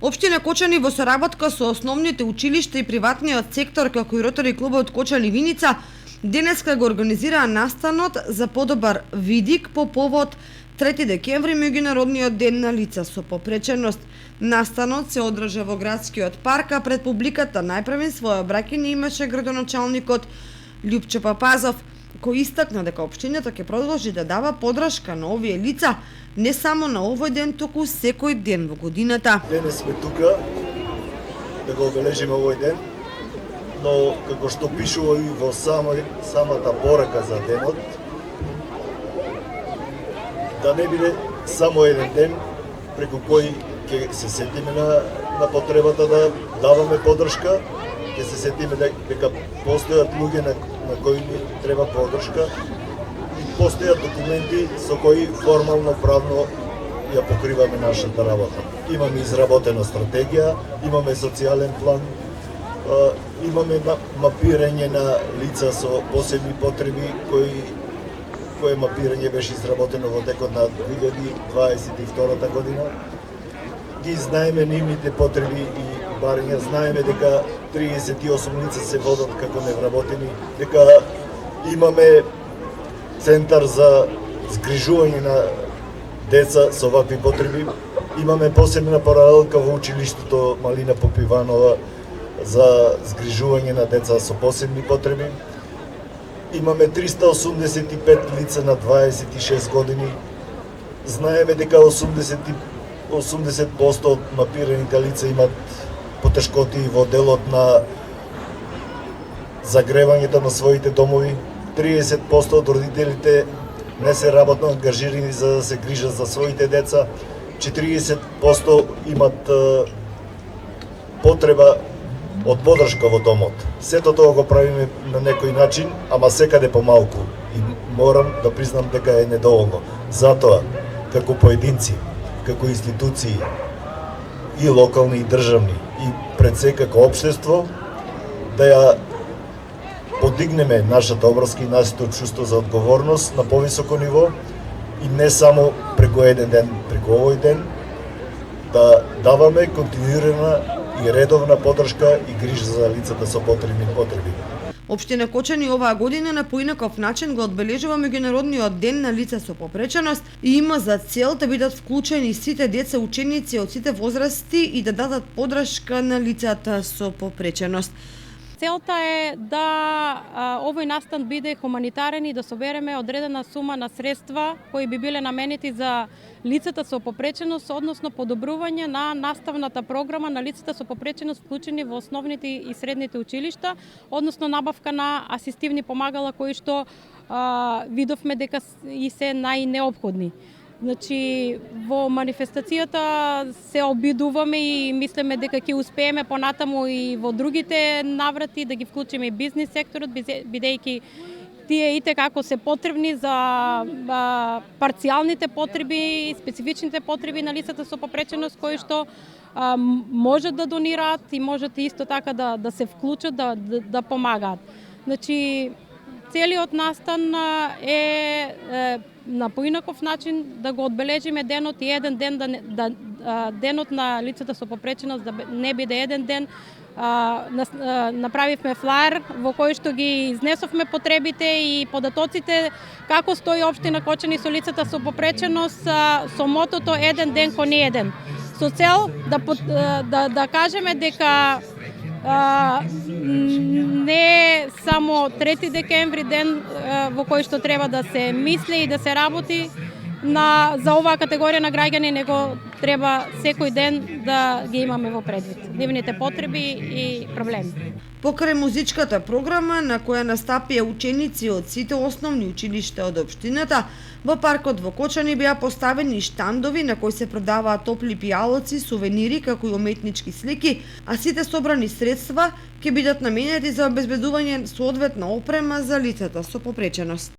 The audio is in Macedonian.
Општина Кочани во соработка со основните училишта и приватниот сектор како и Ротари клубот Кочани Виница денеска го организираа настанот за подобар видик по повод 3 декември меѓународниот ден на лица со попреченост. Настанот се одржа во градскиот парк, а пред публиката најпрвен своја обраќање имаше градоначалникот Љупчо Папазов, кој истакна дека општината ќе продолжи да дава подршка на овие лица не само на овој ден, туку секој ден во годината. Денес сме тука да го обележиме овој ден, но како што пишува и во самата порака за денот, да не биде само еден ден преку кој ќе се сетиме на потребата да даваме подршка, ќе се сетиме дека постојат луѓе на кои ни треба подршка и постојат документи со кои формално правно ја покриваме нашата работа. Имаме изработена стратегија, имаме социјален план, имаме мапирање на лица со посебни потреби кое мапирање беше изработено во текот на 2022 година. Ги знаеме нивните потреби и барања, знаеме дека 38 лица се водат како невработени, дека имаме центар за згрижување на деца со вакви потреби, имаме посебна паралелка во училиштето Малина Попиванова за згрижување на деца со посебни потреби. Имаме 385 лица на 26 години. Знаеме дека 80% од мапираните лица имат потешкоти во делот на загревањето на своите домови. 30% од родителите не се работно ангажирани за да се грижат за своите деца. 40% имат потреба од подршка во домот. Сето тоа го правиме на некој начин, ама секаде помалку. И морам да признам дека е недоволно. Затоа, како поединци, како институции, и локални и државни, и пред се како општество, да ја подигнеме нашата обврска и нашето чувство за одговорност на повисоко ниво и не само преку еден ден, преку овој ден, да даваме континуирана и редовна подршка и грижа за лицата со потребни потреби. Општина Кочани оваа година на поинаков начин го одбележува меѓународниот ден на лица со попреченост и има за цел да бидат вклучени сите деца ученици од сите возрасти и да дадат подршка на лицата со попреченост. Целта е да овој настан биде хуманитарен и да собереме одредена сума на средства кои би биле наменети за лицата со попреченост, односно подобрување на наставната програма на лицата со попреченост вклучени во основните и средните училишта, односно набавка на асистивни помагала кои што видовме дека и се најнеопходни. Значи, во манифестацијата се обидуваме и мислиме дека ќе успееме понатаму и во другите наврати да ги вклучиме и бизнис секторот, бидејќи тие ите како се потребни за парцијалните потреби, специфичните потреби на лицата со попреченост кои што можат да донираат и можат исто така да се вклучат, да помагаат. Значи, целиот настан е на поинаков начин да го одбележиме денот и еден ден денот на лицата со попреченост да не биде еден ден. Направивме флаер во кој што ги изнесовме потребите и податоците како стои општина Кочани со лицата со попреченост со мотото еден ден кон еден. Со цел да кажеме дека не само 3 декември ден во кој што треба да се мисли и да се работи за оваа категорија на граѓани, него треба секој ден да ги имаме во предвид нивните потреби и проблеми. Покрај музичката програма на која настапија ученици од сите основни училишта од општината, во паркот во Кочани беа поставени штандови на кои се продаваат топли пијалоци, сувенири како и уметнички слики, а сите собрани средства ќе бидат наменети за обезбедување соодветна опрема за лицата со попреченост.